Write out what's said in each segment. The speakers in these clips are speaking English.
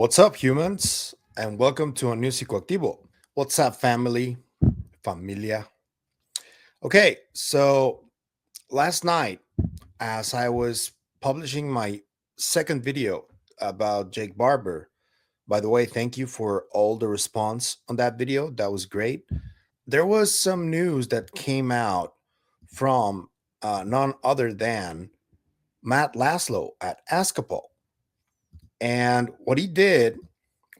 What's up, humans? And welcome to a new Psicoactivo. What's up, family? Familia. Okay, so last night, as I was publishing my second video about Jake Barber, by the way, thank you for all the response on that video. That was great. There was some news that came out from none other than Matt Laslo at Ask A Pol. And what he did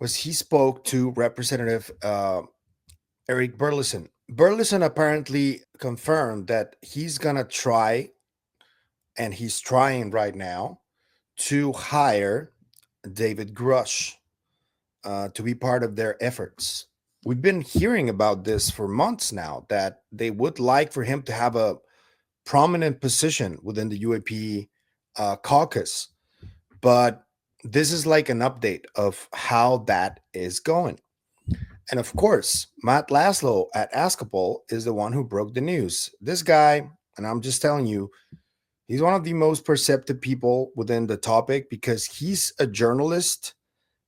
was he spoke to Representative Eric Burlison. Burlison apparently confirmed that he's going to try, and he's trying right now, to hire David Grusch to be part of their efforts. We've been hearing about this for months now, that they would like for him to have a prominent position within the UAP caucus. But this is like an update of how that is going. And of course, Matt Laslo at Ask A Pol is the one who broke the news. This guy, and I'm just telling you, he's one of the most perceptive people within the topic because he's a journalist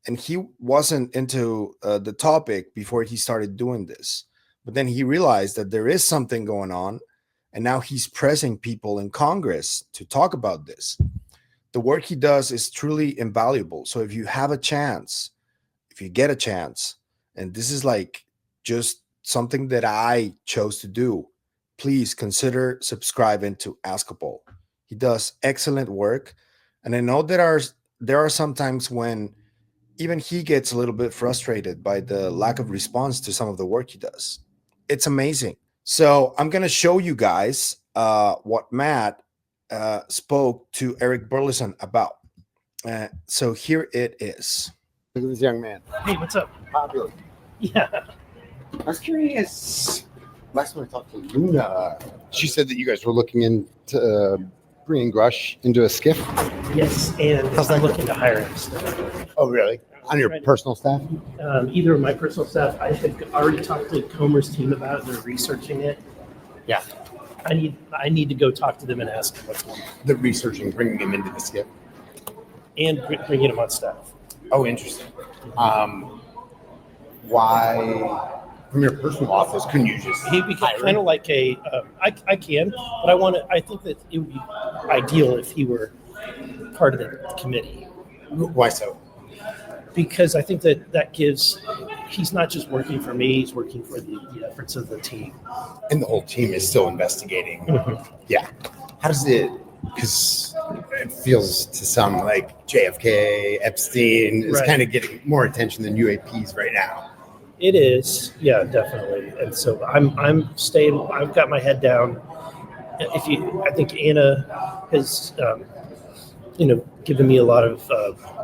and he wasn't into the topic before he started doing this. But then he realized that there is something going on, and now he's pressing people in Congress to talk about this. The work he does is truly invaluable. So if you have a chance, if you get a chance, and this is like just something that I chose to do, please consider subscribing to Ask A Pol. He does excellent work. And I know there are some times when even he gets a little bit frustrated by the lack of response to some of the work he does. It's amazing. So I'm going to show you guys what Matt spoke to Eric Burlison about. So here it is. Look at this young man. Hey, what's up? Popular. Yeah. I was curious. Last time I talked to Luna, she said that you guys were looking into bringing Grusch into a SCIF. Yes, and How's that I'm go? looking to hire him. Oh, really? On your personal staff? Either of my personal staff, I had already talked to Comer's team about it. They're researching it. Yeah. I need to go talk to them and ask them what's going on. The researching, bringing him into the SCIF. And bringing them on staff. Oh, interesting. Why, from your personal office, couldn't you just He'd be hire kind him? of like I can, but I think that it would be ideal if he were part of the committee. Why so? Because I think that gives, he's not just working for me, he's working for the efforts of the team. And the whole team is still investigating. Mm-hmm. Yeah. How does it, because it feels to some like JFK, Epstein is Right. kind of getting more attention than UAPs right now. It is, yeah, definitely. And so I'm staying. I've got my head down. I think Anna has, given me a lot of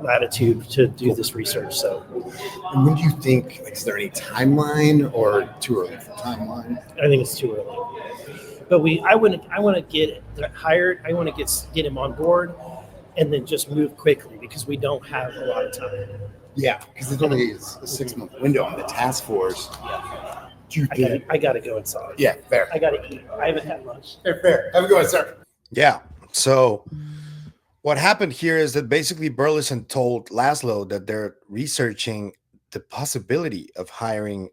latitude to do this research. So And when do you think, like, is there any timeline or too early for timeline? I think it's too early. But I want to get hired. I want to get him on board, and then just move quickly because we don't have a lot of time. Yeah, because it's only a 6-month window on the task force. Do you think? I gotta go inside. Yeah, fair. I gotta eat. I haven't had lunch. Fair. Have a good one, sir. Yeah. So what happened here is that basically Burleson told Laslo that they're researching the possibility of hiring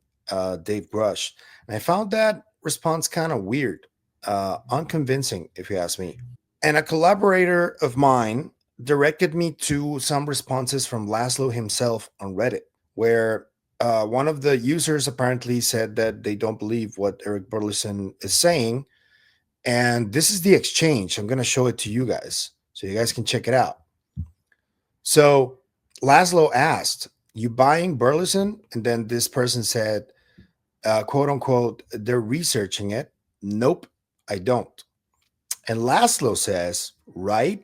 Dave Grusch. And I found that response kind of weird, unconvincing, if you ask me. And a collaborator of mine directed me to some responses from Laslo himself on Reddit, where one of the users apparently said that they don't believe what Eric Burleson is saying. And this is the exchange. I'm going to show it to you guys so you guys can check it out. So Laslo asked, "You buying Burleson?" And then this person said, quote unquote, "They're researching it." Nope, I don't. And Laslo says, "Right?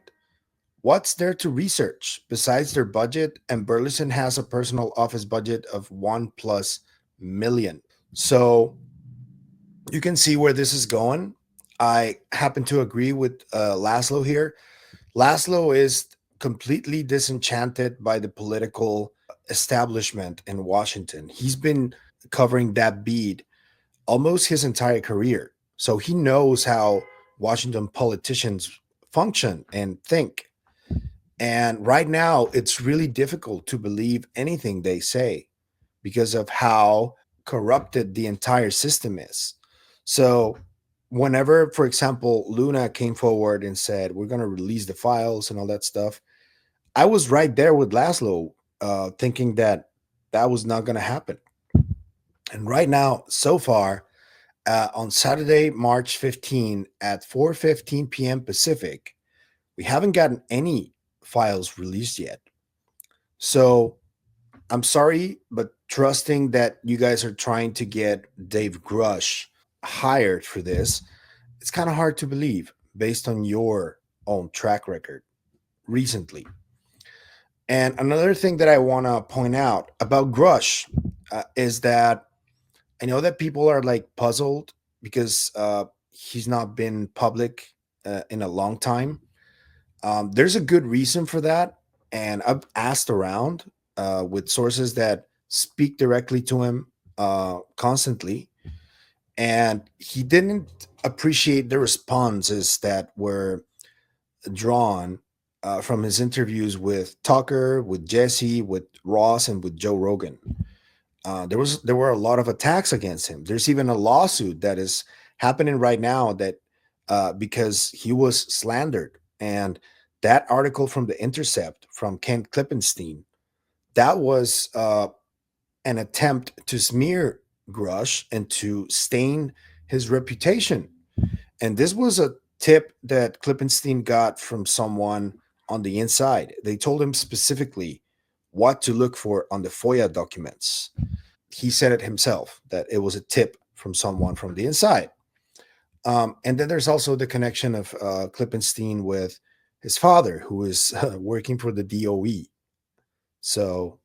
What's there to research besides their budget? And Burleson has a personal office budget of $1+ million. So you can see where this is going. I happen to agree with Laslo here. Laslo is completely disenchanted by the political establishment in Washington. He's been covering that beat almost his entire career. So he knows how Washington politicians function and think. And right now, it's really difficult to believe anything they say because of how corrupted the entire system is. So, whenever, for example, Luna came forward and said, we're going to release the files and all that stuff, I was right there with Laslo, thinking that that was not going to happen. And right now, so far, on Saturday, March 15 at 4:15 p.m. Pacific, we haven't gotten any files released yet. So I'm sorry, but trusting that you guys are trying to get Dave Grusch hired for this, it's kind of hard to believe based on your own track record recently. And another thing that I want to point out about Grusch is that I know that people are like puzzled because he's not been public in a long time. There's a good reason for that. And I've asked around with sources that speak directly to him constantly. And he didn't appreciate the responses that were drawn from his interviews with Tucker, with Jesse, with Ross, and with Joe Rogan. There were a lot of attacks against him. There's even a lawsuit that is happening right now that because he was slandered. And that article from the Intercept from Ken Klippenstein, that was an attempt to smear Grush and to stain his reputation. And this was a tip that Klippenstein got from someone on the inside. They told him specifically what to look for on the FOIA documents. He said it himself that it was a tip from someone from the inside. And then there's also the connection of Klippenstein with his father, who is working for the DOE. So,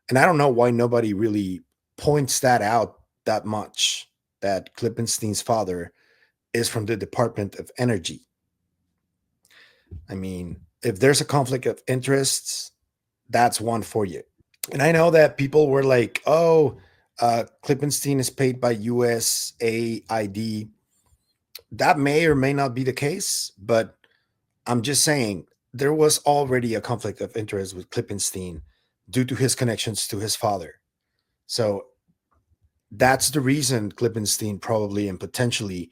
and I don't know why nobody really points that out that much, that Klippenstein's father is from the Department of Energy. I mean, if there's a conflict of interests, that's one for you. And I know that people were like, oh, Klippenstein is paid by USAID. That may or may not be the case, but I'm just saying there was already a conflict of interest with Klippenstein due to his connections to his father. So that's the reason Klippenstein probably and potentially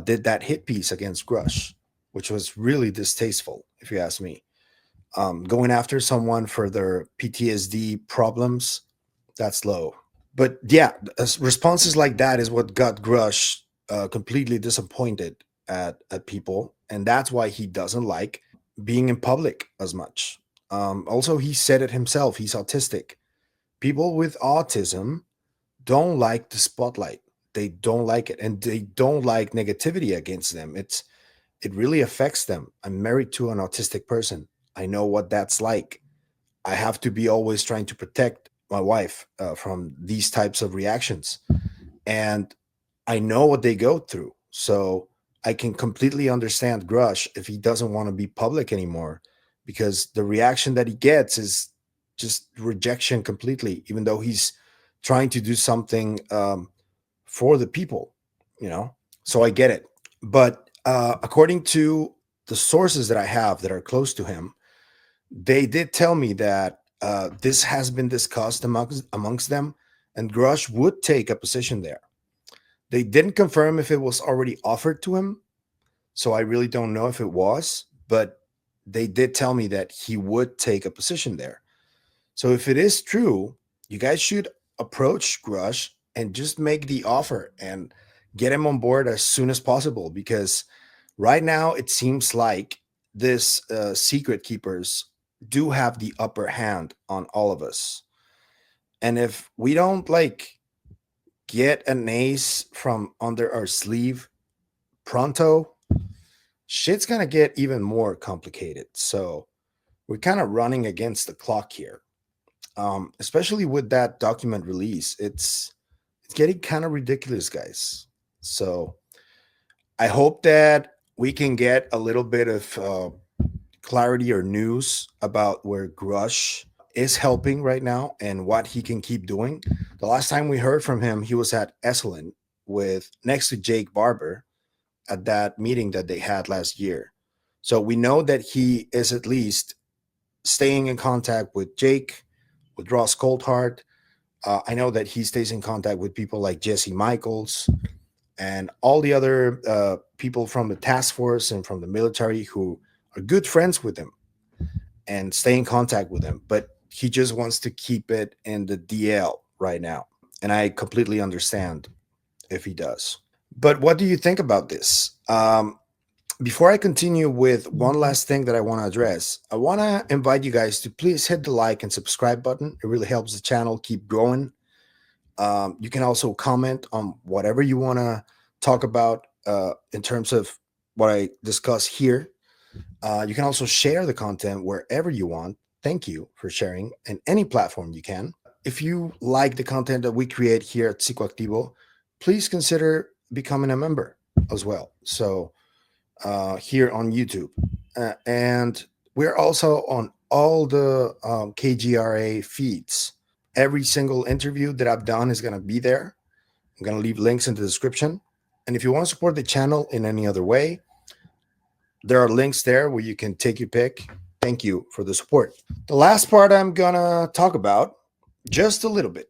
did that hit piece against Grush, which was really distasteful, if you ask me. Going after someone for their PTSD problems, that's low. But yeah, responses like that is what got Grush completely disappointed at people, and that's why he doesn't like being in public as much. Also, he said it himself. He's autistic. People with autism don't like the spotlight. They don't like it, and they don't like negativity against them. It really affects them. I'm married to an autistic person. I know what that's like. I have to be always trying to protect my wife from these types of reactions, and I know what they go through. So I can completely understand Grush if he doesn't want to be public anymore, because the reaction that he gets is just rejection completely, even though he's trying to do something for the people, you know? So I get it. But according to the sources that I have that are close to him, they did tell me that this has been discussed amongst them, and Grush would take a position there. They didn't confirm if it was already offered to him, so I really don't know if it was, but they did tell me that he would take a position there. So if it is true, you guys should approach Grush and just make the offer and get him on board as soon as possible, because right now it seems like this secret keepers do have the upper hand on all of us. And if we don't like get an ace from under our sleeve pronto, shit's gonna get even more complicated. So we're kind of running against the clock here, especially with that document release. It's getting kind of ridiculous, guys. So I hope that we can get a little bit of clarity or news about where Grush is helping right now and what he can keep doing. The last time we heard from him, he was at Esalen with next to Jake Barber at that meeting that they had last year. So we know that he is at least staying in contact with Jake, with Ross Coulthard. I know that he stays in contact with people like Jesse Michaels and all the other people from the task force and from the military who are good friends with him and stay in contact with him. But he just wants to keep it in the DL right now. And I completely understand if he does. But what do you think about this? Before I continue with one last thing that I want to address, I want to invite you guys to please hit the like and subscribe button. It really helps the channel keep growing. You can also comment on whatever you want to talk about in terms of what I discuss here. You can also share the content wherever you want. Thank you for sharing in any platform you can. If you like the content that we create here at Psicoactivo, please consider becoming a member as well. So here on YouTube. And we're also on all the KGRA feeds. Every single interview that I've done is going to be there. I'm going to leave links in the description. And if you want to support the channel in any other way, there are links there where you can take your pick. Thank you for the support. The last part I'm going to talk about, just a little bit,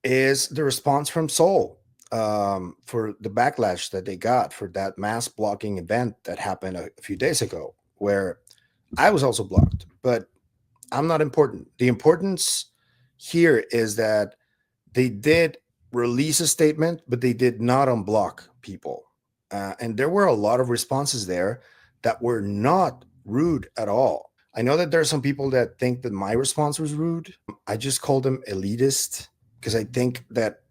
is the response from Seoul for the backlash that they got for that mass blocking event that happened a few days ago, where I was also blocked, but I'm not important. The importance here is that they did release a statement, but they did not unblock people. And there were a lot of responses there that were not rude at all. I know that there are some people that think that my response was rude. I just called them elitist because I think that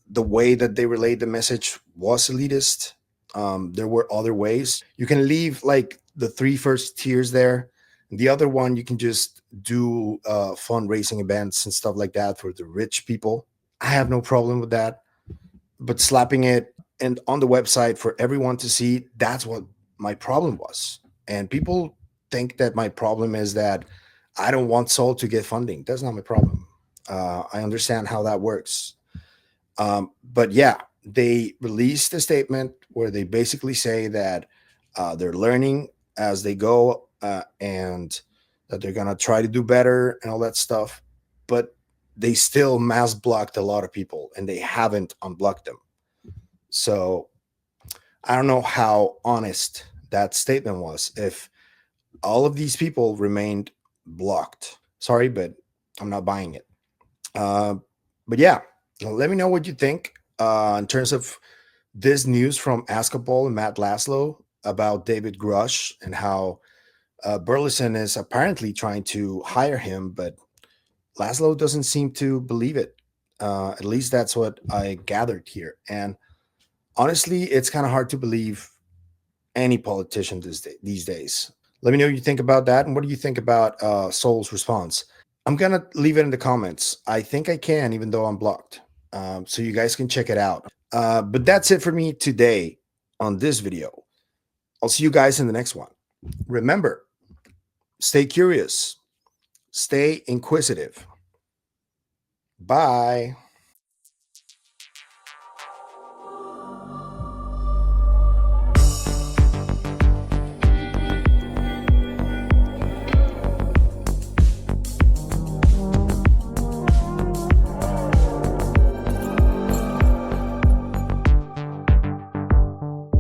the way that they relayed the message was elitist. There were other ways. You can leave like the 3 first tiers there. The other one, you can just do fundraising events and stuff like that for the rich people. I have no problem with that. But slapping it and on the website for everyone to see, that's what my problem was. And people think that my problem is that I don't want Soul to get funding. That's not my problem. I understand how that works. But yeah, they released a statement where they basically say that they're learning as they go and that they're going to try to do better and all that stuff. But they still mass blocked a lot of people and they haven't unblocked them. So I don't know how honest that statement was if all of these people remained blocked. Sorry, but I'm not buying it. But yeah, let me know what you think in terms of this news from Ask A Pol and Matt Laslo about David Grusch and how Burlison is apparently trying to hire him, but Laslo doesn't seem to believe it. At least that's what I gathered here. And honestly, it's kind of hard to believe any politician these days. Let me know what you think about that. And what do you think about Soul's response? I'm going to leave it in the comments. I think I can, even though I'm blocked. So you guys can check it out. But that's it for me today on this video. I'll see you guys in the next one. Remember, stay curious. Stay inquisitive. Bye.